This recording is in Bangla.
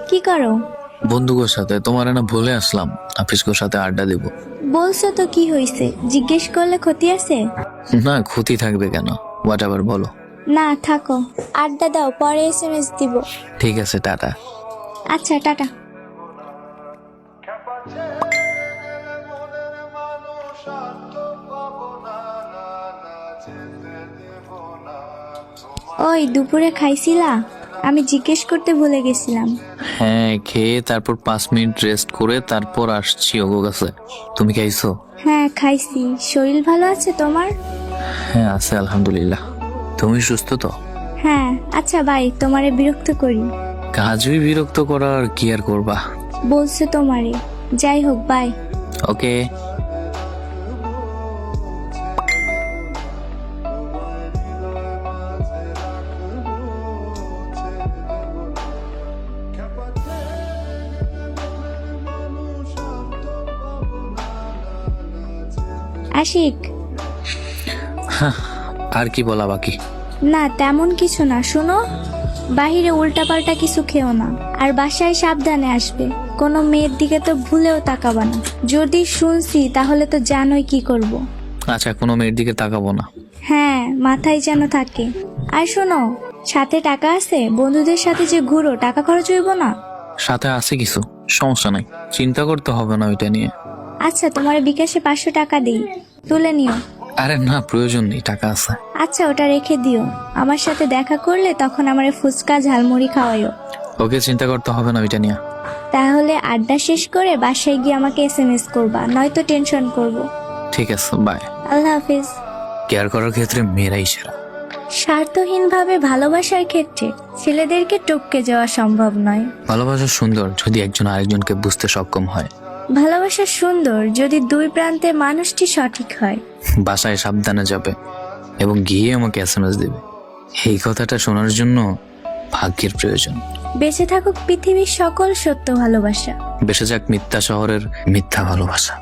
কি করো? বন্ধুদের সাথে তোমার না ভুলে আসলাম, আফিসকোর সাথে আড্ডা দিব। বলছো তো কি হয়েছে? জিজ্ঞেস করলে ক্ষতি আছে? না, ক্ষতি থাকবে কেন? হোয়াট এভার বলো। না থাকো, আড্ডা দাও, পরে SMS দিব। ঠিক আছে, টাটা। আচ্ছা টাটা। ওই দুপুরে খাইছিলা? আমি জিজ্ঞেস করতে ভুলে গেছিলাম। হ্যাঁ, খেয়ে তারপর 5 মিনিট রেস্ট করে তারপর আসছি ওগো কাছে। তুমি খাইছো? হ্যাঁ খাইছি। শরীর ভালো আছে তোমার? হ্যাঁ আছে আলহামদুলিল্লাহ। তুমি সুস্থ তো? হ্যাঁ। আচ্ছা বাই, তোমারে বিরক্ত করি? কাজই বিরক্ত করার, কি আর করবা। বলছো তোমারে। যাই হোক, বাই। ওকে। আশিক। আর কি বলা বাকি? না তেমন কিছু না, শোনো, বাহিরে উল্টাপাল্টা কিছু খেও না, আর বাসায় সাবধানে আসবে। কোনো মেয়ের দিকে তো ভুলেও তাকাবা না। যদি শুনছি তাহলে তো জানোই কি করব। আচ্ছা, কোনো মেয়ের দিকে তাকাবো না। হ্যাঁ, মাথায় যেন থাকে। আর শোনো, সাথে টাকা আছে? বন্ধুদের সাথে যে ঘুরো, টাকা খরচ হইব না? সাথে আছে কিছু, সমস্যা নাই, চিন্তা করতে হবে না ওইটা নিয়ে। আচ্ছা, তোমার বিকাশে 500 টাকা দিই, তুলে নিও। আরে না, প্রয়োজন নেই, টাকা আছে। আচ্ছা, ওটা রেখে দিও। আমার সাথে দেখা করলে তখন আমারে ফুচকা ঝালমুড়ি খাওয়াইও। ওকে, চিন্তা করতে হবে না ওইটা নিয়ে। তাহলে আড্ডা শেষ করে বাসায় গিয়ে আমাকে SMS করবা, নয়তো টেনশন করব। ঠিক আছে, বাই। Allah Hafiz. কেয়ার করার ক্ষেত্রে মেয়েরাই সেরা। স্বার্থহীনভাবে ভালোবাসার ক্ষেত্রে ছেলেদেরকে টপকে যাওয়া সম্ভব নয়। ভালোবাসা সুন্দর যদি একজন আরেকজনকে বুঝতে সক্ষম হয়। ভালোবাসা সুন্দর যদি দুই প্রান্তে মানুষটি সঠিক হয়। বাসায় সাবধানে যাবে এবং গিয়ে আমাকে SMS দেবে। এই কথাটা শোনার জন্য ভাগ্যের প্রয়োজন। বেঁচে থাকুক পৃথিবীর সকল সত্য ভালোবাসা। বেঁচে যাক মিথ্যা শহরের মিথ্যা ভালোবাসা।